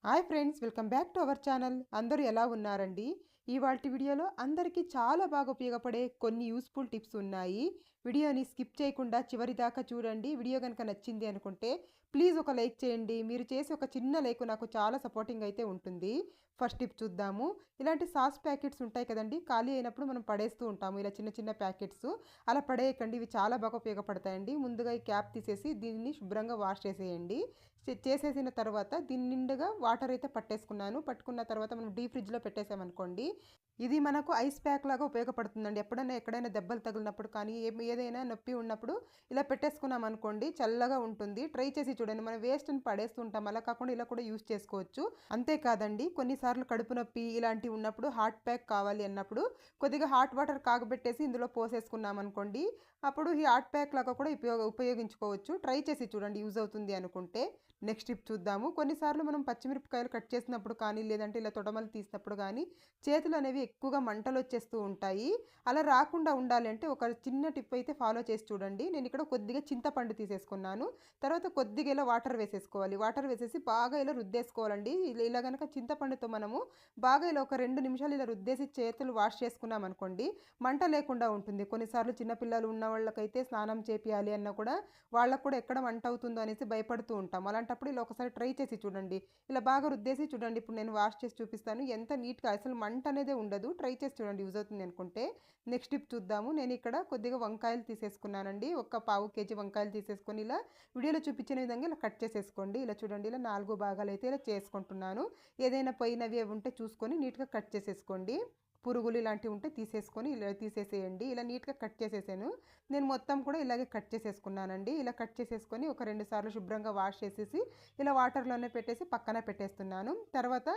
Hi friends, welcome back to our channel. అందరూ ఎలా ఉన్నారండి? ఇవాల్టి వీడియోలో అందరికీ చాలా బాగా ఉపయోగపడే కొన్ని యూస్ఫుల్ టిప్స్ ఉన్నాయి. వీడియోని స్కిప్ చేయకుండా చివరి దాకా చూడండి. వీడియో కనుక నచ్చింది అనుకుంటే ప్లీజ్ ఒక లైక్ చేయండి. మీరు చేసే ఒక చిన్న లైక్ నాకు చాలా సపోర్టింగ్ అయితే ఉంటుంది. ఫస్ట్ టిప్ చూద్దాము. ఇలాంటి సాస్ ప్యాకెట్స్ ఉంటాయి కదండి, ఖాళీ అయినప్పుడు మనం పడేస్తూ ఉంటాము ఇలా చిన్న చిన్న ప్యాకెట్స్. అలా పడేయకండి, ఇవి చాలా బాగా ఉపయోగపడతాయండి. ముందుగా ఈ క్యాప్ తీసేసి దీన్ని శుభ్రంగా వాష్ చేసేయండి. చేసేసిన తర్వాత దీని నిండుగా వాటర్ అయితే పట్టేసుకున్నాను. పట్టుకున్న తర్వాత మనం డీప్ ఫ్రిడ్జ్లో పెట్టేసామనుకోండి, ఇది మనకు ఐస్ ప్యాక్ లాగా ఉపయోగపడుతుందండి. ఎప్పుడైనా ఎక్కడైనా దెబ్బలు తగిలినప్పుడు కానీ ఏదైనా నొప్పి ఉన్నప్పుడు ఇలా పెట్టేసుకున్నాం అనుకోండి, చల్లగా ఉంటుంది. ట్రై చేసి చూడండి. మనం వేస్ట్ని పడేస్తుంటాం, అలా కాకుండా ఇలా కూడా యూస్ చేసుకోవచ్చు. అంతేకాదండి, కొన్నిసార్లు కడుపు నొప్పి ఇలాంటివి ఉన్నప్పుడు హాట్ ప్యాక్ కావాలి అన్నప్పుడు కొద్దిగా హాట్ వాటర్ కాగబెట్టేసి ఇందులో పోసేసుకున్నాం అనుకోండి, అప్పుడు ఈ హాట్ ప్యాక్ లాగా కూడా ఉపయోగించుకోవచ్చు. ట్రై చేసి చూడండి, యూజ్ అవుతుంది అనుకుంటే. నెక్స్ట్ టిప్ చూద్దాము. కొన్నిసార్లు మనం పచ్చిమిరపకాయలు కట్ చేసినప్పుడు కానీ లేదంటే ఇలా తొడమలు తీసినప్పుడు కానీ చేతులు అనేవి ఎక్కువగా మంటలు వచ్చేస్తూ ఉంటాయి. అలా రాకుండా ఉండాలి అంటే ఒక చిన్న టిప్ అయితే ఫాలో చేసి చూడండి. నేను ఇక్కడ కొద్దిగా చింతపండు తీసేసుకున్నాను. తర్వాత కొద్దిగా ఇలా వాటర్ వేసేసుకోవాలి. వాటర్ వేసేసి బాగా ఇలా రుద్దేసుకోవాలండి. ఇలా కనుక చింతపండుతో మనము బాగా ఇలా ఒక 2 నిమిషాలు ఇలా రుద్దేసి చేతులు వాష్ చేసుకున్నాం అనుకోండి, మంట లేకుండా ఉంటుంది. కొన్నిసార్లు చిన్నపిల్లలు ఉన్న వాళ్ళకైతే స్నానం చేపియాలి అన్నా కూడా వాళ్ళకు కూడా ఎక్కడ మంట అవుతుందో అనేసి భయపడుతూ ఉంటాం. అలాంటప్పుడు ఇలా ఒకసారి ట్రై చేసి చూడండి. ఇలా బాగా రుద్దేసి చూడండి. ఇప్పుడు నేను వాష్ చేసి చూపిస్తాను. ఎంత నీట్‌గా అసలు మంట అనేదే ఉండదు. ట్రై చేసి చూడండి, యూజ్ అవుతుంది అనుకుంటే. నెక్స్ట్ టిప్ చూద్దాము. నేను ఇక్కడ కొద్దిగా వంకాయలు తీసేసుకున్నానండి. ఒక పావు కేజీ వంకాయలు తీసేసుకొని ఇలా వీడియోలో చూపించిన విధంగా ఇలా కట్ చేసేసుకోండి. ఇలా చూడండి, ఇలా 4 భాగాలు అయితే ఇలా చేసుకుంటున్నాను. ఏదైనా పోయినవి అవి ఉంటే చూసుకొని నీట్‌గా కట్ చేసేసుకోండి. పురుగులు ఇలాంటివి ఉంటే తీసేసుకొని ఇలా తీసేసేయండి. ఇలా నీట్‌గా కట్ చేసేసాను. నేను మొత్తం కూడా ఇలాగే కట్ చేసేసుకున్నానండి. ఇలా కట్ చేసేసుకొని ఒక 2 సార్లు శుభ్రంగా వాష్ చేసేసి ఇలా వాటర్లోనే పెట్టేసి పక్కన పెట్టేస్తున్నాను. తర్వాత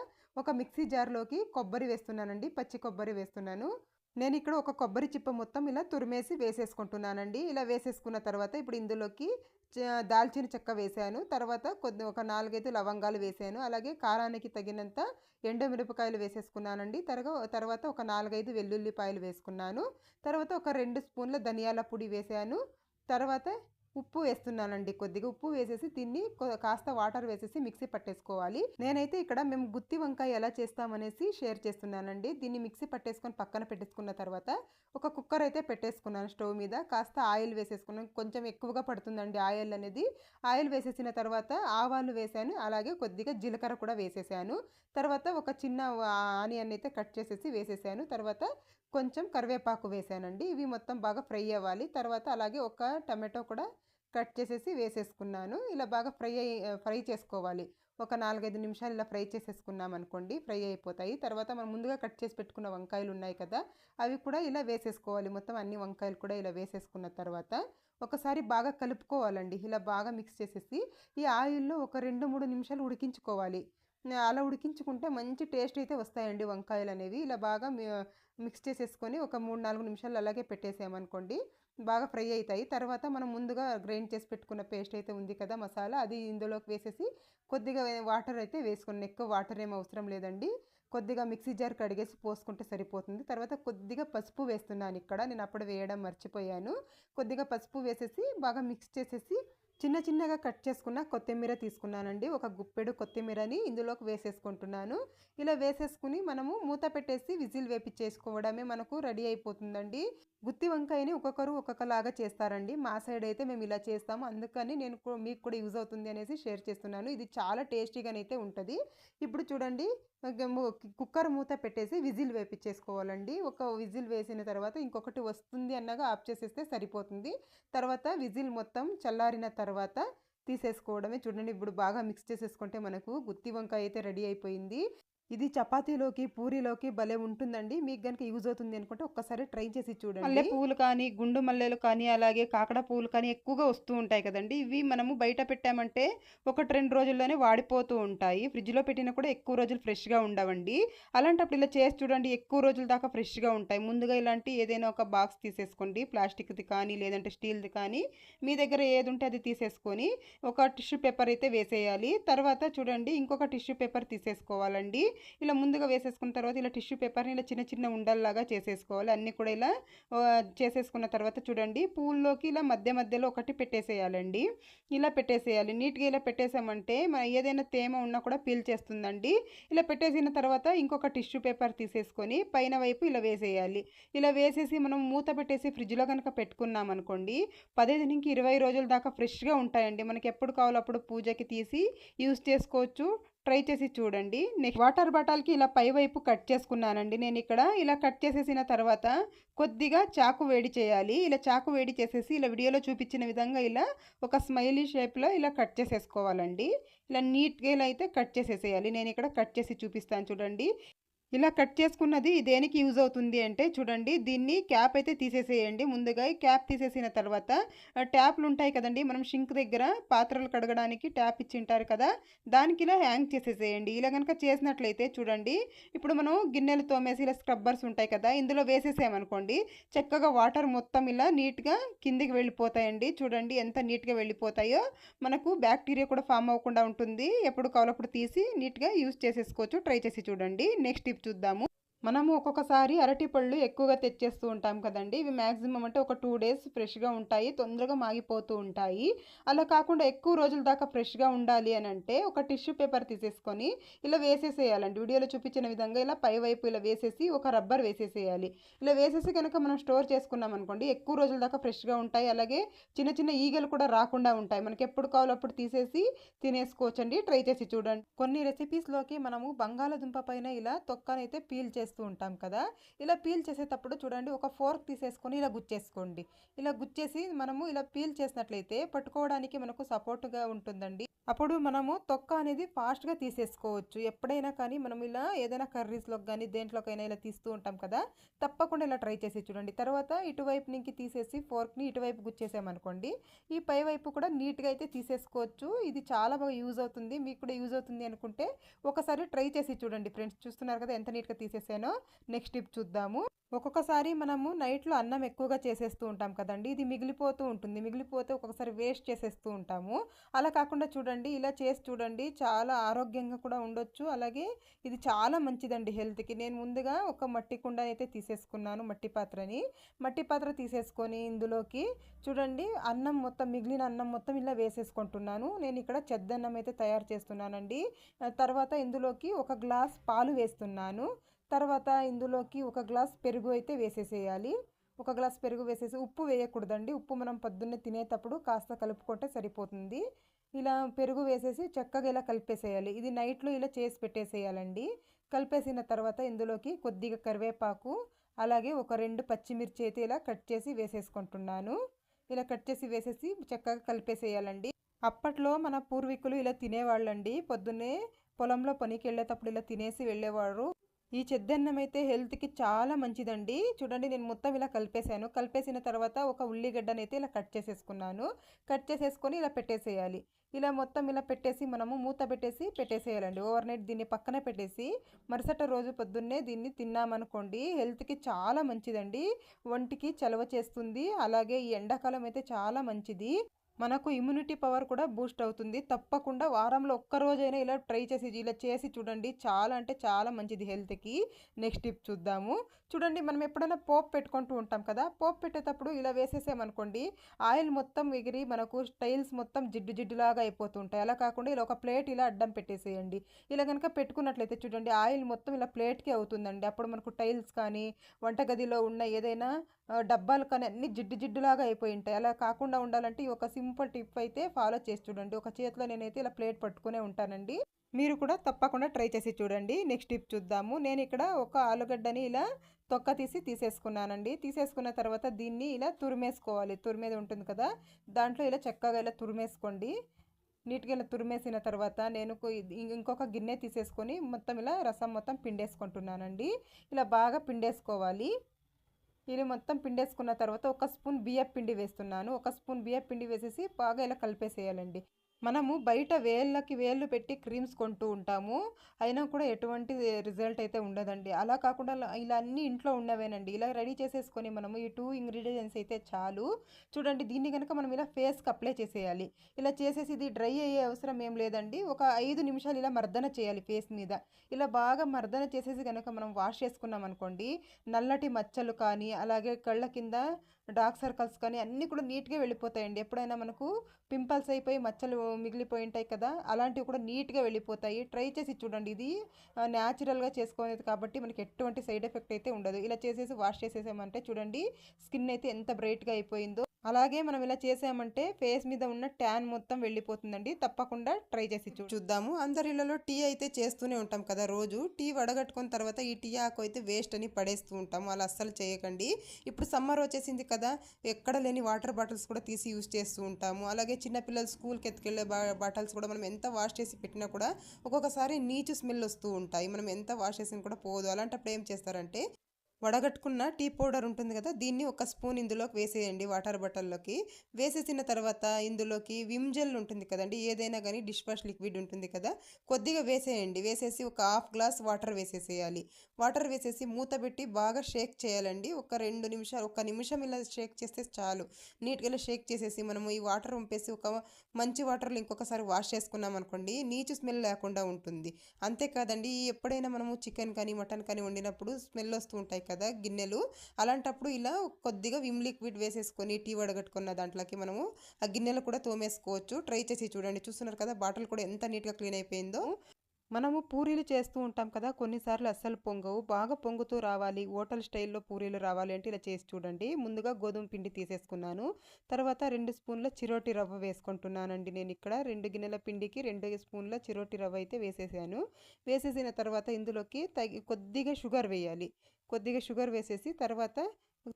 ఒక మిక్సీ జార్లోకి కొబ్బరి వేస్తున్నానండి. పచ్చి కొబ్బరి వేస్తున్నాను. నేను ఇక్కడ ఒక కొబ్బరి చిప్ప మొత్తం ఇలా తురిమేసి వేసేసుకుంటున్నానండి. ఇలా వేసేసుకున్న తర్వాత ఇప్పుడు ఇందులోకి దాల్చిన చెక్క వేసాను. తర్వాత ఒక 4, 5 లవంగాలు వేసాను. అలాగే కారానికి తగినంత ఎండుమిరపకాయలు వేసేసుకున్నానండి. తర్వాత ఒక 4, 5 వెల్లుల్లిపాయలు వేసుకున్నాను. తర్వాత ఒక 2 స్పూన్ల ధనియాల పొడి వేసాను. తర్వాత ఉప్పు వేస్తున్నానండి. కొద్దిగా ఉప్పు వేసేసి దీన్ని కాస్త వాటర్ వేసేసి మిక్సీ పట్టేసుకోవాలి. నేనైతే ఇక్కడ మేము గుత్తి వంకాయ ఎలా చేస్తామనేసి షేర్ చేస్తున్నానండి. దీన్ని మిక్సీ పట్టేసుకొని పక్కన పెట్టేసుకున్న తర్వాత ఒక కుక్కర్ అయితే పెట్టేసుకున్నాను స్టవ్ మీద. కాస్త ఆయిల్ వేసేసుకున్నాను. కొంచెం ఎక్కువగా పడుతుందండి ఆయిల్ అనేది. ఆయిల్ వేసేసిన తర్వాత ఆవాలు వేసాను. అలాగే కొద్దిగా జీలకర్ర కూడా వేసేసాను. తర్వాత ఒక చిన్న ఆనియన్ అయితే కట్ చేసేసి వేసేసాను. తర్వాత కొంచెం కరివేపాకు వేసానండి. ఇవి మొత్తం బాగా ఫ్రై అవ్వాలి. తర్వాత అలాగే ఒక టమాటో కూడా కట్ చేసేసి వేసేసుకున్నాను. ఇలా బాగా ఫ్రై చేసుకోవాలి. ఒక 4, 5 నిమిషాలు ఇలా ఫ్రై చేసేసుకున్నాం అనుకోండి, ఫ్రై అయిపోతాయి. తర్వాత మనం ముందుగా కట్ చేసి పెట్టుకున్న వంకాయలు ఉన్నాయి కదా, అవి కూడా ఇలా వేసేసుకోవాలి. మొత్తం అన్ని వంకాయలు కూడా ఇలా వేసేసుకున్న తర్వాత ఒకసారి బాగా కలుపుకోవాలండి. ఇలా బాగా మిక్స్ చేసేసి ఈ ఆయిల్లో ఒక 2, 3 నిమిషాలు ఉడికించుకోవాలి. అలా ఉడికించుకుంటే మంచి టేస్ట్ అయితే వస్తాయండి వంకాయలు అనేవి. ఇలా బాగా మిక్స్ చేసేసుకొని ఒక 3, 4 నిమిషాలు అలాగే పెట్టేసామనుకోండి, బాగా ఫ్రై అవుతాయి. తర్వాత మనం ముందుగా గ్రైండ్ చేసి పెట్టుకున్న పేస్ట్ అయితే ఉంది కదా మసాలా, అది ఇందులోకి వేసేసి కొద్దిగా వాటర్ అయితే వేసుకుని, ఎక్కువ వాటర్ ఏం అవసరం లేదండి. కొద్దిగా మిక్సీ జార్ కడిగేసి పోసుకుంటే సరిపోతుంది. తర్వాత కొద్దిగా పసుపు వేస్తున్నాను. ఇక్కడ నేను అప్పుడు వేయడం మర్చిపోయాను. కొద్దిగా పసుపు వేసేసి బాగా మిక్స్ చేసేసి చిన్న చిన్నగా కట్ చేసుకున్న కొత్తిమీర తీసుకున్నానండి. ఒక గుప్పెడు కొత్తిమీరని ఇందులోకి వేసేసుకుంటున్నాను. ఇలా వేసేసుకుని మనము మూత పెట్టేసి విజిల్ వేపించేసుకోవడమే మనకు రెడీ అయిపోతుందండి. గుత్తి వంకాయని ఒక్కొక్కరు ఒక్కొక్కలాగా చేస్తారండి. మా సైడ్ అయితే మేము ఇలా చేస్తాము. అందుకని నేను మీకు కూడా యూజ్ అవుతుంది అనేసి షేర్ చేస్తున్నాను. ఇది చాలా టేస్టీగానైతే ఉంటుంది. ఇప్పుడు చూడండి, కుక్కర్ మూత పెట్టేసి విజిల్ వేపించేసుకోవాలండి. ఒక విజిల్ వేసిన తర్వాత ఇంకొకటి వస్తుంది అన్నగా ఆఫ్ చేసేస్తే సరిపోతుంది. తర్వాత విజిల్ మొత్తం చల్లారిన తర్వాత తీసేసుకోవడమే. చూడండి, ఇప్పుడు బాగా మిక్స్ చేసేసుకుంటే మనకు గుత్తి వంకాయ అయితే రెడీ అయిపోయింది. ఇది చపాతీలోకి, పూరీలోకి భలే ఉంటుందండి. మీకు గనుక యూజ్ అవుతుంది అనుకుంటే ఒక్కసారి ట్రై చేసి చూడండి. మల్లె పువ్వులు కానీ, గుండు మల్లెలు కానీ, అలాగే కాకడ పువ్వులు కానీ ఎక్కువగా వస్తూ ఉంటాయి కదండి. ఇవి మనము బయట పెట్టామంటే 1, 2 రోజుల్లోనే వాడిపోతూ ఉంటాయి. ఫ్రిడ్జ్లో పెట్టినా కూడా ఎక్కువ రోజులు ఫ్రెష్గా ఉండవండి. అలాంటప్పుడు ఇలా చేసి చూడండి, ఎక్కువ రోజుల దాకా ఫ్రెష్గా ఉంటాయి. ముందుగా ఇలాంటి ఏదైనా ఒక బాక్స్ తీసేసుకోండి, ప్లాస్టిక్ది కానీ లేదంటే స్టీల్ది కానీ, మీ దగ్గర ఏది ఉంటే అది తీసేసుకొని ఒక టిష్యూ పేపర్ అయితే వేసేయాలి. తర్వాత చూడండి, ఇంకొక టిష్యూ పేపర్ తీసేసుకోవాలండి. ఇలా ముందుగా వేసేసుకున్న తర్వాత ఇలా టిష్యూ పేపర్ని ఇలా చిన్న చిన్న ఉండల్లాగా చేసేసుకోవాలి. అన్నీ కూడా ఇలా చేసేసుకున్న తర్వాత చూడండి పూల్లోకి ఇలా మధ్య మధ్యలో ఒకటి పెట్టేసేయాలండి. ఇలా పెట్టేసేయాలి. నీట్గా ఇలా పెట్టేసామంటే ఏదైనా తేమ ఉన్నా కూడా పీల్చేస్తుందండి. ఇలా పెట్టేసిన తర్వాత ఇంకొక టిష్యూ పేపర్ తీసేసుకొని పైన వైపు ఇలా వేసేయాలి. ఇలా వేసేసి మనం మూత పెట్టేసి ఫ్రిడ్జ్లో కనుక పెట్టుకున్నాం అనుకోండి 15 నుంచి 20 రోజుల దాకా ఫ్రెష్గా ఉంటాయండి. మనకి ఎప్పుడు కావాలో అప్పుడు పూజకి తీసి యూస్ చేసుకోవచ్చు. ట్రై చేసి చూడండి. నెక్స్ట్ వాటర్ బాటిల్కి ఇలా పై వైపు కట్ చేసుకున్నానండి నేను ఇక్కడ. ఇలా కట్ చేసేసిన తర్వాత కొద్దిగా చాకు వేడి చేయాలి. ఇలా చాకు వేడి చేసేసి ఇలా వీడియోలో చూపించిన విధంగా ఇలా ఒక స్మైలీ షేప్లో ఇలా కట్ చేసేసుకోవాలండి. ఇలా నీట్గా ఇలా అయితే కట్ చేసేసేయాలి. నేను ఇక్కడ కట్ చేసి చూపిస్తాను చూడండి. ఇలా కట్ చేసుకున్నది దేనికి యూజ్ అవుతుంది అంటే చూడండి, దీన్ని క్యాప్ అయితే తీసేసేయండి. ముందుగా ఈ క్యాప్ తీసేసిన తర్వాత ట్యాప్లు ఉంటాయి కదండి, మనం షింక్ దగ్గర పాత్రలు కడగడానికి ట్యాప్ ఇచ్చింటారు కదా, దానికి ఇలా హ్యాంగ్ చేసేసేయండి. ఇలా కనుక చేసినట్లయితే చూడండి, ఇప్పుడు మనం గిన్నెలు తోమేసి ఇలా స్క్రబ్బర్స్ ఉంటాయి కదా, ఇందులో వేసేసామనుకోండి చక్కగా వాటర్ మొత్తం ఇలా నీట్గా కిందికి వెళ్ళిపోతాయండి. చూడండి ఎంత నీట్గా వెళ్ళిపోతాయో. మనకు బ్యాక్టీరియా కూడా ఫామ్ అవ్వకుండా ఉంటుంది. ఎప్పుడు కావాలప్పుడు తీసి నీట్గా యూజ్ చేసేసుకోవచ్చు. ట్రై చేసి చూడండి. నెక్స్ట్ టిప్ చూద్దాము. మనము ఒక్కొక్కసారి అరటిపళ్ళు ఎక్కువగా తెచ్చేస్తూ ఉంటాం కదండి. ఇవి మ్యాక్సిమం అంటే ఒక 2 డేస్ ఫ్రెష్గా ఉంటాయి, తొందరగా మాగిపోతూ ఉంటాయి. అలా కాకుండా ఎక్కువ రోజుల దాకా ఫ్రెష్గా ఉండాలి అని అంటే ఒక టిష్యూ పేపర్ తీసేసుకొని ఇలా వేసేసేయాలండి. వీడియోలో చూపించిన విధంగా ఇలా పై వైపు ఇలా వేసేసి ఒక రబ్బర్ వేసేసేయాలి. ఇలా వేసేసి కనుక మనం స్టోర్ చేసుకున్నాం అనుకోండి ఎక్కువ రోజుల దాకా ఫ్రెష్గా ఉంటాయి. అలాగే చిన్న చిన్న ఈగలు కూడా రాకుండా ఉంటాయి. మనకి ఎప్పుడు కావాలో అప్పుడు తీసేసి తినేసుకోవచ్చండి. ట్రై చేసి చూడండి. కొన్ని రెసిపీస్లోకి మనము బంగాళదుంప పైన ఇలా తొక్కనైతే పీల్ చేస్తూ ఉంటాం కదా, ఇలా పీల్ చేసేటప్పుడు చూడండి ఒక ఫోర్క్ తీసేసుకొని ఇలా గుచ్చేసుకోండి. ఇలా గుచ్చేసి మనము ఇలా పీల్ చేసినట్లయితే పట్టుకోవడానికి మనకు సపోర్ట్గా ఉంటుందండి. అప్పుడు మనము తొక్క అనేది ఫాస్ట్గా తీసేసుకోవచ్చు. ఎప్పుడైనా కానీ మనం ఇలా ఏదైనా కర్రీస్లోకి కానీ దేంట్లోకైనా ఇలా తీస్తూ ఉంటాం కదా, తప్పకుండా ఇలా ట్రై చేసి చూడండి. తర్వాత ఇటువైపు నుంచి తీసేసి ఫోర్క్ని ఇటువైపు గుచ్చేసామనుకోండి ఈ పై వైపు కూడా నీట్గా అయితే తీసేసుకోవచ్చు. ఇది చాలా బాగా యూజ్ అవుతుంది. మీకు కూడా యూజ్ అవుతుంది అనుకుంటే ఒకసారి ట్రై చేసి చూడండి ఫ్రెండ్స్. చూస్తున్నారు కదా ఎంత నీట్గా తీసేసానో. నెక్స్ట్ టిప్ చూద్దాము. ఒక్కొక్కసారి మనము నైట్లో అన్నం ఎక్కువగా చేసేస్తూ ఉంటాం కదండి, ఇది మిగిలిపోతూ ఉంటుంది. మిగిలిపోతే ఒక్కొక్కసారి వేస్ట్ చేసేస్తూ ఉంటాము. అలా కాకుండా చూడండి ఇలా చేసి చూడండి, చాలా ఆరోగ్యంగా కూడా ఉండొచ్చు. అలాగే ఇది చాలా మంచిదండి హెల్త్కి. నేను ముందుగా ఒక మట్టి కుండ అయితే తీసేసుకున్నాను, మట్టి పాత్రని. మట్టి పాత్ర తీసేసుకొని ఇందులోకి చూడండి అన్నం మొత్తం, మిగిలిన అన్నం మొత్తం ఇలా వేసేసుకుంటున్నాను. నేను ఇక్కడ చెద్దన్నం అయితే తయారు చేస్తున్నానండి. తర్వాత ఇందులోకి ఒక గ్లాస్ పాలు వేస్తున్నాను. తర్వాత ఇందులోకి ఒక గ్లాస్ పెరుగు అయితే వేసేసేయాలి. ఒక గ్లాస్ పెరుగు వేసేసి ఉప్పు వేయకూడదండి. ఉప్పు మనం పొద్దున్నే తినేటప్పుడు కాస్త కలుపుకుంటే సరిపోతుంది. ఇలా పెరుగు వేసేసి చక్కగా ఇలా కలిపేసేయాలి. ఇది నైట్లో ఇలా చేసి పెట్టేసేయాలండి. కలిపేసిన తర్వాత ఇందులోకి కొద్దిగా కరివేపాకు, అలాగే ఒక 2 పచ్చిమిర్చి అయితే ఇలా కట్ చేసి వేసేసుకుంటున్నాను. ఇలా కట్ చేసి వేసేసి చక్కగా కలిపేసేయాలండి. అప్పట్లో మన పూర్వీకులు ఇలా తినేవాళ్ళండి. పొద్దున్నే పొలంలో పనికి వెళ్ళేటప్పుడు ఇలా తినేసి వెళ్ళేవారు. ఈ చెద్దన్నం అయితే హెల్త్కి చాలా మంచిదండి. చూడండి నేను మొత్తం ఇలా కలిపేసాను. కలిపేసిన తర్వాత ఒక ఉల్లిగడ్డనైతే ఇలా కట్ చేసేసుకున్నాను. కట్ చేసేసుకొని ఇలా పెట్టేసేయాలి. ఇలా మొత్తం ఇలా పెట్టేసి మనము మూత పెట్టేసేయాలండి. ఓవర్ నైట్ దీన్ని పక్కన పెట్టేసి మరుసటి రోజు పొద్దున్నే దీన్ని తిన్నామనుకోండి హెల్త్కి చాలా మంచిదండి. ఒంటికి చలవ చేస్తుంది. అలాగే ఈ ఎండాకాలం అయితే చాలా మంచిది. మనకు ఇమ్యూనిటీ పవర్ కూడా బూస్ట్ అవుతుంది. తప్పకుండా వారంలో ఒక్కరోజైనా ఇలా ట్రై చేసి ఇలా చేసి చూడండి. చాలా అంటే చాలా మంచిది హెల్త్కి. నెక్స్ట్ టిప్ చూద్దాము. చూడండి మనం ఎప్పుడైనా పోపు పెట్టుకుంటూ ఉంటాం కదా, పోపు పెట్టేటప్పుడు ఇలా వేసేసామనుకోండి ఆయిల్ మొత్తం ఎగిరి మనకు స్టైల్స్ మొత్తం జిడ్డు జిడ్డులాగా అయిపోతుంటాయి. అలా కాకుండా ఇలా ఒక ప్లేట్ ఇలా అడ్డం పెట్టేసేయండి. ఇలా కనుక పెట్టుకున్నట్లయితే చూడండి ఆయిల్ మొత్తం ఇలా ప్లేట్కి అవుతుందండి. అప్పుడు మనకు టైల్స్ కానీ వంటగదిలో ఉన్న ఏదైనా డబ్బాలు కానీ అన్ని జిడ్డు జిడ్డులాగా అయిపోయి ఉంటాయి. అలా కాకుండా ఉండాలంటే ఈ ఒక సింపుల్ టిప్ అయితే ఫాలో చేసి చూడండి. ఒక చేతిలో నేనైతే ఇలా ప్లేట్ పట్టుకునే ఉంటానండి. మీరు కూడా తప్పకుండా ట్రై చేసి చూడండి. నెక్స్ట్ టిప్ చూద్దాము. నేను ఇక్కడ ఒక ఆలుగడ్డని ఇలా తొక్క తీసేసుకున్నానండి. తీసేసుకున్న తర్వాత దీన్ని ఇలా తురిమేసుకోవాలి. తురిమేది ఉంటుంది కదా, దాంట్లో ఇలా చక్కగా ఇలా తురిమేసుకోండి. నీట్గా ఇలా తురిమేసిన తర్వాత నేను ఇంకొక గిన్నె తీసేసుకొని మొత్తం ఇలా రసం మొత్తం పిండేసుకుంటున్నానండి. ఇలా బాగా పిండేసుకోవాలి. ఇది మొత్తం పిండేసుకున్న తర్వాత ఒక స్పూన్ బియ్యం పిండి వేస్తున్నాను. ఒక స్పూన్ బియ్యం పిండి వేసేసి బాగా ఇలా కలిపేసేయాలండి. మనము బయట వేళ్ళకి వేళ్ళు పెట్టి క్రీమ్స్ కొంటూ ఉంటాము. అయినా కూడా ఎటువంటి రిజల్ట్ అయితే ఉండదండి. అలా కాకుండా ఇలా అన్నీ ఇంట్లో ఉన్నవేనండి. ఇలా రెడీ చేసేసుకొని మనము ఈ 2 ఇంగ్రీడియెంట్స్ అయితే చాలు. చూడండి దీన్ని గనక మనం ఇలా ఫేస్‌కి అప్లై చేసేయాలి. ఇలా చేసేసి ఇది డ్రై అయ్యే అవసరం ఏం లేదండి. ఒక 5 నిమిషాలు ఇలా మర్దన చేయాలి ఫేస్ మీద. ఇలా బాగా మర్దన చేసేసి గనక మనం వాష్ చేసుకున్నామనుకోండి, నల్లటి మచ్చలు కానీ, అలాగే కళ్ళ కింద డార్క్ సర్కిల్స్ కానీ అన్నీ కూడా నీట్‌గా వెళ్ళిపోతాయండి. ఎప్పుడైనా మనకు పింపుల్స్ అయిపోయి మచ్చలు మిగిలిపోయి ఉంటాయి కదా, అలాంటివి కూడా నీట్‌గా వెళ్ళిపోతాయి. ట్రై చేసి చూడండి. ఇది న్యాచురల్‌గా చేసుకునేది కాబట్టి మనకి ఎటువంటి సైడ్ ఎఫెక్ట్ అయితే ఉండదు. ఇలా చేసేసి వాష్ చేసేసామంటే చూడండి స్కిన్ అయితే ఎంత బ్రైట్‌గా అయిపోయిందో. అలాగే మనం ఇలా చేసామంటే ఫేస్ మీద ఉన్న ట్యాన్ మొత్తం వెళ్ళిపోతుందండి. తప్పకుండా ట్రై చేసి చూద్దాము. అందరి ఇళ్లలో టీ అయితే చేస్తూనే ఉంటాం కదా రోజు. టీ వడగట్టుకున్న తర్వాత ఈ టీ ఆకు అయితే వేస్ట్ అని పడేస్తూ ఉంటాము. అలా అస్సలు చేయకండి. ఇప్పుడు సమ్మర్ వచ్చేసింది కదా, ఎక్కడ లేని వాటర్ బాటిల్స్ కూడా తీసి యూజ్ చేస్తూ ఉంటాము. అలాగే చిన్నపిల్లలు స్కూల్కి ఎత్తుకెళ్ళే బాటిల్స్ కూడా మనం ఎంత వాష్ చేసి పెట్టినా కూడా ఒక్కొక్కసారి నీచు స్మెల్ వస్తూ ఉంటాయి. మనం ఎంత వాష్ చేసినా కూడా పోదు. అలాంటప్పుడు ఏం చేస్తారంటే వడగట్టుకున్న టీ పౌడర్ ఉంటుంది కదా, దీన్ని ఒక స్పూన్ ఇందులోకి వేసేయండి వాటర్ బాటిల్లోకి. వేసేసిన తర్వాత ఇందులోకి విమ్ జెల్ ఉంటుంది కదండి, ఏదైనా కానీ డిష్ వాష్ లిక్విడ్ ఉంటుంది కదా, కొద్దిగా వేసేయండి. వేసేసి ఒక హాఫ్ గ్లాస్ వాటర్ వేసేసేయాలి. వాటర్ వేసేసి మూత పెట్టి బాగా షేక్ చేయాలండి. ఒక 2 నిమిషాలు, 1 నిమిషం ఇలా షేక్ చేస్తే చాలు. నీట్గా ఇలా షేక్ చేసేసి మనము ఈ వాటర్ వంపేసి ఒక మంచి వాటర్లో ఇంకొకసారి వాష్ చేసుకున్నాం అనుకోండి, నీచు స్మెల్ లేకుండా ఉంటుంది. అంతేకాదండి, ఎప్పుడైనా మనము చికెన్ కానీ మటన్ కానీ వండినప్పుడు స్మెల్ వస్తూ ఉంటాయి కదా గిన్నెలు, అలాంటప్పుడు ఇలా కొద్దిగా విమ్ లిక్విడ్ వేసేసుకొని టీ వడగట్టుకున్న దాంట్లోకి మనము ఆ గిన్నెలు కూడా తోమేసుకోవచ్చు. ట్రై చేసి చూడండి. చూస్తున్నారు కదా బాటిల్ కూడా ఎంత నీట్గా క్లీన్ అయిపోయిందో. మనము పూరీలు చేస్తూ ఉంటాం కదా, కొన్నిసార్లు అస్సలు పొంగవు. బాగా పొంగుతూ రావాలి, హోటల్ స్టైల్లో పూరీలు రావాలి అంటే ఇలా చేసి చూడండి. ముందుగా గోధుమ పిండి తీసేసుకున్నాను. తర్వాత 2 స్పూన్ల చిరోటి రవ్వ వేసుకుంటున్నానండి. నేను ఇక్కడ 2 గిన్నెల పిండికి 2 స్పూన్ల చిరోటి రవ్వ అయితే వేసేసాను. వేసేసిన తర్వాత ఇందులోకి కొద్దిగా షుగర్ వేయాలి. కొద్దిగా షుగర్ వేసేసి తర్వాత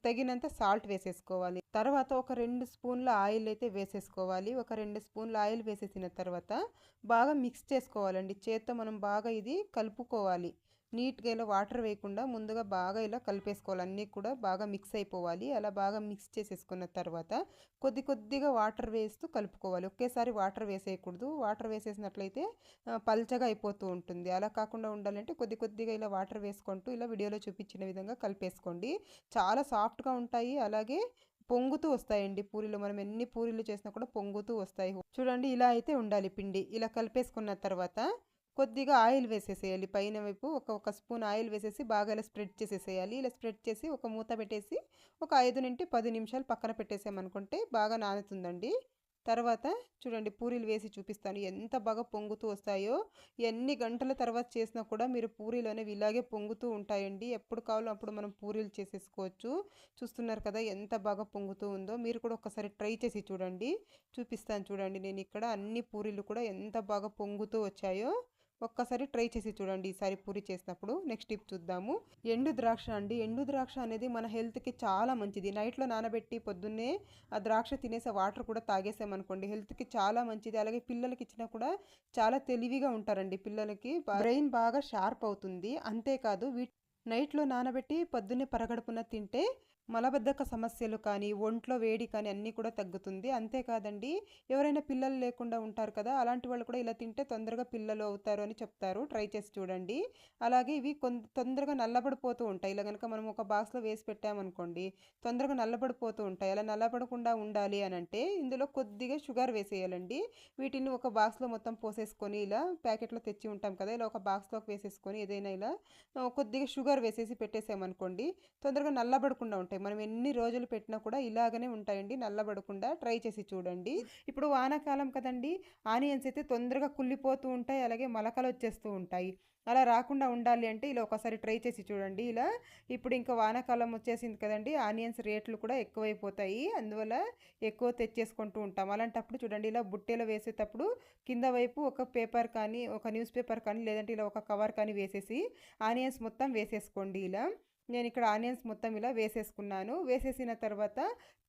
తగినంత సాల్ట్ వేసేసుకోవాలి. తర్వాత ఒక 2 స్పూన్ల ఆయిల్ అయితే వేసేసుకోవాలి. ఒక 2 స్పూన్ల ఆయిల్ వేసేసిన తర్వాత బాగా మిక్స్ చేసుకోవాలండి. చేత్తో మనం బాగా ఇది కలుపుకోవాలి. నీట్గా ఇలా వాటర్ వేయకుండా ముందుగా బాగా ఇలా కలిపేసుకోవాలి. అన్నీ కూడా బాగా మిక్స్ అయిపోవాలి. అలా బాగా మిక్స్ చేసేసుకున్న తర్వాత కొద్దిగా వాటర్ వేస్తూ కలుపుకోవాలి. ఒకేసారి వాటర్ వేసేయకూడదు. వాటర్ వేసేసినట్లయితే పల్చగా అయిపోతూ ఉంటుంది. అలా కాకుండా ఉండాలంటే కొద్దిగా ఇలా వాటర్ వేసుకుంటూ ఇలా వీడియోలో చూపించిన విధంగా కలిపేసుకోండి. చాలా సాఫ్ట్గా ఉంటాయి. అలాగే పొంగుతూ వస్తాయండి పూరీలు. మనం ఎన్ని పూరీలు చేసినా కూడా పొంగుతూ వస్తాయి. చూడండి ఇలా అయితే ఉండాలి పిండి. ఇలా కలిపేసుకున్న తర్వాత కొద్దిగా ఆయిల్ వేసేసేయాలి. పైన వైపు ఒక స్పూన్ ఆయిల్ వేసేసి బాగా ఇలా స్ప్రెడ్ చేసేసేయాలి. ఇలా స్ప్రెడ్ చేసి ఒక మూత పెట్టేసి ఒక 5 నుండి 10 నిమిషాలు పక్కన పెట్టేసామనుకుంటే బాగా నానుతుందండి. తర్వాత చూడండి పూరీలు వేసి చూపిస్తాను ఎంత బాగా పొంగుతూ వస్తాయో. ఎన్ని గంటల తర్వాత చేసినా కూడా మీరు పూరీలు అనేవి ఇలాగే పొంగుతూ ఉంటాయండి. ఎప్పుడు కావాలో అప్పుడు మనం పూరీలు చేసేసుకోవచ్చు. చూస్తున్నారు కదా ఎంత బాగా పొంగుతూ ఉందో. మీరు కూడా ఒకసారి ట్రై చేసి చూడండి. చూపిస్తాను చూడండి. నేను ఇక్కడ అన్ని పూరీలు కూడా ఎంత బాగా పొంగుతూ వచ్చాయో. ఒక్కసారి ట్రై చేసి చూడండి ఈసారి పూరి చేసినప్పుడు. నెక్స్ట్ టిప్ చూద్దాము. ఎండు ద్రాక్ష అండి. ఎండు ద్రాక్ష అనేది మన హెల్త్కి చాలా మంచిది. నైట్లో నానబెట్టి పొద్దున్నే ఆ ద్రాక్ష తినేసే వాటర్ కూడా తాగేసామనుకోండి హెల్త్కి చాలా మంచిది. అలాగే పిల్లలకి ఇచ్చినా కూడా చాలా తెలివిగా ఉంటారండి. పిల్లలకి బ్రెయిన్ బాగా షార్ప్ అవుతుంది. అంతేకాదు నైట్లో నానబెట్టి పొద్దున్నే పరగడుపున తింటే మలబద్ధక సమస్యలు కానీ ఒంట్లో వేడి కానీ అన్నీ కూడా తగ్గుతుంది. అంతేకాదండి, ఎవరైనా పిల్లలు లేకుండా ఉంటారు కదా, అలాంటి వాళ్ళు కూడా ఇలా తింటే తొందరగా పిల్లలు అవుతారు అని చెప్తారు. ట్రై చేసి చూడండి. అలాగే ఇవి తొందరగా నల్లబడిపోతూ ఉంటాయి. ఇలా కనుక మనం ఒక బాక్స్లో వేసి పెట్టామనుకోండి తొందరగా నల్లబడిపోతూ ఉంటాయి. అలా నల్లబడకుండా ఉండాలి అని అంటే ఇందులో కొద్దిగా షుగర్ వేసేయాలండి. వీటిని ఒక బాక్స్లో మొత్తం పోసేసుకొని ఇలా ప్యాకెట్లో తెచ్చి ఉంటాం కదా, ఇలా ఒక బాక్స్లోకి వేసేసుకొని ఏదైనా ఇలా కొద్దిగా షుగర్ వేసేసి పెట్టేసామనుకోండి తొందరగా నల్లబడకుండా ఉంటాయి. మనం ఎన్ని రోజులు పెట్టినా కూడా ఇలాగనే ఉంటాయండి, నల్లబడకుండా. ట్రై చేసి చూడండి. ఇప్పుడు వానాకాలం కదండి, ఆనియన్స్ అయితే తొందరగా కుళ్ళిపోతూ ఉంటాయి. అలాగే మొలకలు వచ్చేస్తూ ఉంటాయి. అలా రాకుండా ఉండాలి అంటే ఇలా ఒకసారి ట్రై చేసి చూడండి. ఇలా ఇప్పుడు ఇంకా వానాకాలం వచ్చేసింది కదండి, ఆనియన్స్ రేట్లు కూడా ఎక్కువైపోతాయి. అందువల్ల ఎక్కువ తెచ్చేసుకుంటూ ఉంటాం. అలాంటప్పుడు చూడండి ఇలా బుట్టెలో వేసేటప్పుడు కింద వైపు ఒక పేపర్ కానీ ఒక న్యూస్ పేపర్ కానీ లేదంటే ఇలా ఒక కవర్ కానీ వేసేసి ఆనియన్స్ మొత్తం వేసేసుకోండి. ఇలా నేను ఇక్కడ ఆనియన్స్ మొత్తం ఇలా వేసేసుకున్నాను. వేసేసిన తర్వాత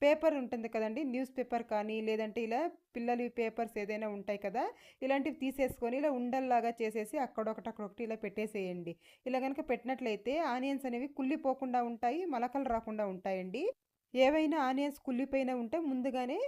పేపర్ ఉంటుంది కదండి, న్యూస్ పేపర్ కానీ లేదంటే ఇలా పిల్లలు పేపర్స్ ఏదైనా ఉంటాయి కదా, ఇలాంటివి తీసేసుకొని ఇలా ఉండల్లాగా చేసేసి అక్కడొకటి ఇలా పెట్టేసేయండి. ఇలా కనుక పెట్టినట్లయితే ఆనియన్స్ అనేవి కుళ్ళిపోకుండా ఉంటాయి, మలకలు రాకుండా ఉంటాయండి. ఏవైనా ఆనియన్స్ కుళ్ళిపోయిన ఉంటే ముందుగానే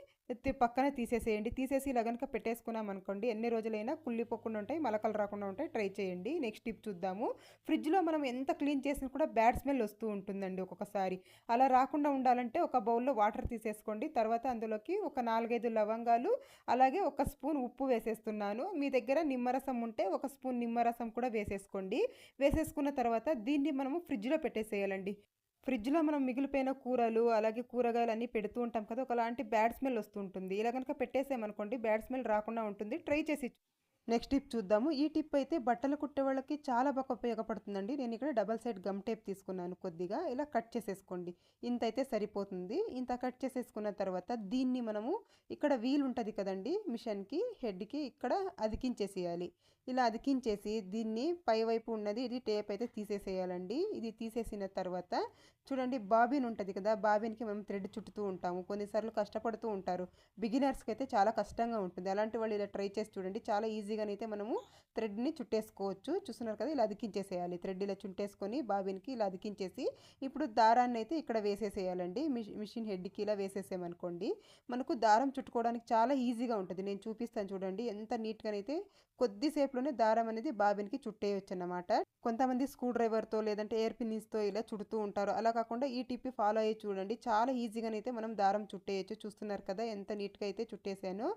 పక్కన తీసేసేయండి. తీసేసి ఇలా గనుక పెట్టేసుకున్నామనుకోండి ఎన్ని రోజులైనా కుళ్ళిపోకుండా ఉంటాయి, మొలకలు రాకుండా ఉంటాయి. ట్రై చేయండి. నెక్స్ట్ టిప్ చూద్దాము. ఫ్రిడ్జ్‌లో మనం ఎంత క్లీన్ చేసినా కూడా బ్యాడ్ స్మెల్ వస్తూ ఉంటుందండి ఒక్కొక్కసారి. అలా రాకుండా ఉండాలంటే ఒక బౌల్‌లో వాటర్ తీసేసుకోండి. తర్వాత అందులోకి ఒక 4, 5 లవంగాలు, అలాగే ఒక స్పూన్ ఉప్పు వేసేస్తున్నాను. మీ దగ్గర నిమ్మరసం ఉంటే ఒక స్పూన్ నిమ్మరసం కూడా వేసేసుకోండి. వేసేసుకున్న తర్వాత దీన్ని మనము ఫ్రిడ్జ్‌లో పెట్టేసేయాలండి. ఫ్రిడ్జ్‌లో మనం మిగిలిపోయిన కూరలు, అలాగే కూరగాయలు అన్నీ పెడుతూ ఉంటాం కదా! ఒకలాంటి బ్యాడ్ స్మెల్ వస్తూ ఉంటుంది. ఇలా గనుక పెట్టేసామనుకోండి బ్యాడ్ స్మెల్ రాకుండా ఉంటుంది. ట్రై చేసి నెక్స్ట్ టిప్ చూద్దాము. ఈ టిప్ అయితే బట్టలు కుట్టే వాళ్ళకి చాలా బాగా ఉపయోగపడుతుందండి. నేను ఇక్కడ డబల్ సైడ్ గమ్ టేప్ తీసుకున్నాను కొద్దిగా. ఇలా కట్ చేసేసుకోండి. ఇంతైతే సరిపోతుంది. ఇంత కట్ చేసేసుకున్న తర్వాత దీన్ని మనము ఇక్కడ వీల్ ఉంటది కదండీ! మిషన్‌కి హెడ్‌కి ఇక్కడ అతికించేసేయాలి. ఇలా అతికించేసి దీన్ని పైవైపు ఉన్నది ఇది టేప్ అయితే తీసేసేయాలండి. ఇది తీసేసిన తర్వాత చూడండి బాబిన్ ఉంటది కదా! బాబిన్‌కి మనం థ్రెడ్ చుట్టుతూ ఉంటాము. కొన్నిసార్లు కష్టపడుతూ ఉంటారు. బిగినర్స్‌కి అయితే చాలా కష్టంగా ఉంటుంది. అలాంటి వాళ్ళు ఇలా ట్రై చేసి చూడండి. చాలా ఈజీగానైతే మనము థ్రెడ్‌ని చుట్టేసుకోవచ్చు. చూస్తున్నారు కదా! ఇలా అతికించేసేయాలి. థ్రెడ్ ఇలా చుట్టేసుకొని బాబిన్‌కి ఇలా అతికించేసి ఇప్పుడు దారాన్ని అయితే ఇక్కడ వేసేసేయాలండి. మిషన్ హెడ్‌కి ఇలా వేసేసామనుకోండి మనకు దారం చుట్టుకోవడానికి చాలా ఈజీగా ఉంటుంది. నేను చూపిస్తాను చూడండి. ఎంత నీట్‌గానైతే కొద్దిసేపులోనే దారం అనేది బాబిన్‌కి చుట్టేయొచ్చన్నమాట. కొంతమంది స్క్రూ డ్రైవర్‌తో లేదంటే ఎయిర్ పిన్నిస్‌తో ఇలా చుడుతూ ఉంటారు. అలా కాకుండా ఈ టిప్ ఫాలో అయ్యి చూడండి. చాలా ఈజీగానైతే మనం దారం చుట్టేయొచ్చు. చూస్తున్నారు కదా! ఎంత నీట్‌గా అయితే చుట్టేసానో.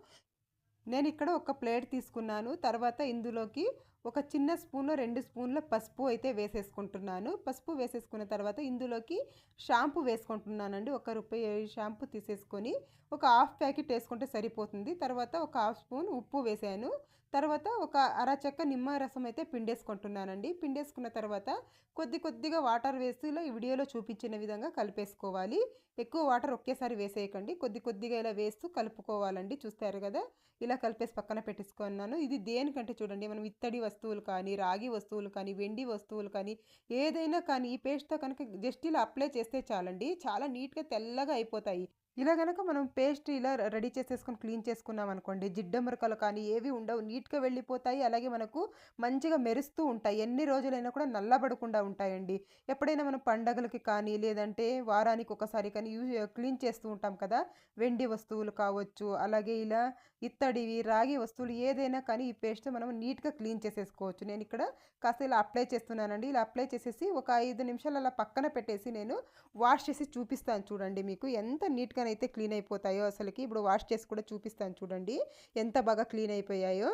నేనిక్కడ ఒక ప్లేట్ తీసుకున్నాను. తర్వాత ఇందులోకి ఒక చిన్న స్పూన్‌లో 2 స్పూన్‌ల పసుపు అయితే వేసేసుకుంటున్నాను. పసుపు వేసేసుకున్న తర్వాత ఇందులోకి షాంపూ వేసుకుంటున్నానండి. ఒక రూపాయి షాంపూ తీసేసుకొని ఒక హాఫ్ ప్యాకెట్ వేసుకుంటే సరిపోతుంది. తర్వాత ఒక హాఫ్ స్పూన్ ఉప్పు వేసాను. తర్వాత ఒక అరచెక్క నిమ్మరసం అయితే పిండేసుకుంటున్నానండి. పిండేసుకున్న తర్వాత కొద్దిగా వాటర్ వేసి ఇలా ఈ వీడియోలో చూపించిన విధంగా కలిపేసుకోవాలి. ఎక్కువ వాటర్ ఒకేసారి వేసేయకండి. కొద్దిగా ఇలా వేస్తూ కలుపుకోవాలండి. చూస్తారు కదా! ఇలా కలిపేసి పక్కన పెట్టేసుకున్నాను. ఇది దేనికంటే చూడండి మనం ఇత్తడి వస్తువులు కానీ, రాగి వస్తువులు కానీ, వెండి వస్తువులు కానీ ఏదైనా కానీ ఈ పేస్ట్‌తో కనుక జస్ట్ ఇలా అప్లై చేస్తే చాలండి. చాలా నీట్‌గా తెల్లగా అయిపోతాయి. ఇలా గనక మనం పేస్ట్ ఇలా రెడీ చేసేసుకొని క్లీన్ చేసుకున్నాం అనుకోండి జిడ్డమరకలు కానీ ఏవి ఉండవు. నీట్‌గా వెళ్ళిపోతాయి. అలాగే మనకు మంచిగా మెరుస్తూ ఉంటాయి. ఎన్ని రోజులైనా కూడా నల్లబడకుండా ఉంటాయండి. ఎప్పుడైనా మనం పండగలకి కానీ లేదంటే వారానికి ఒకసారి కానీ క్లీన్ చేస్తూ ఉంటాం కదా! వెండి వస్తువులు కావచ్చు, అలాగే ఇలా ఇత్తడివి, రాగి వస్తువులు ఏదైనా కానీ ఈ పేస్ట్‌తో మనం నీట్‌గా క్లీన్ చేసేసుకోవచ్చు. నేనిక్కడ కాస్త ఇలా అప్లై చేస్తున్నానండి. ఇలా అప్లై చేసేసి ఒక 5 నిమిషాలు అలా పక్కన పెట్టేసి నేను వాష్ చేసి చూపిస్తాను చూడండి మీకు. ఎంత నీట్‌గానైతే క్లీన్ అయిపోతాయో అసలకి. ఇప్పుడు వాష్ చేసి కూడా చూపిస్తాను చూడండి. ఎంత బాగా క్లీన్ అయిపోయాయో.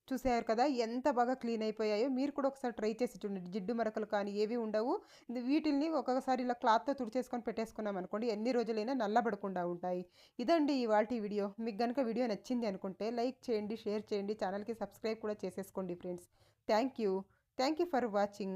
చూసారు కదా! ఎంత బాగా క్లీన్ అయిపోయాయో. మీరు కూడా ఒకసారి ట్రై చేసి చూడండి. జిడ్డు మరకలు కానీ ఏవి ఉండవు. వీటిల్ని ఒక్కొక్కసారి ఇలా క్లాత్‌తో తుడిచేసుకొని పెట్టేసుకున్నామనుకోండి ఎన్ని రోజులైనా నల్లబడకుండా ఉంటాయి. ఇదండి ఇవాల్టి వీడియో. మీకు గనుక వీడియో నచ్చింది అనుకుంటే లైక్ చేయండి, షేర్ చేయండి, ఛానల్‌కి సబ్స్క్రైబ్ కూడా చేసేసుకోండి friends. Thank you. Thank you for watching.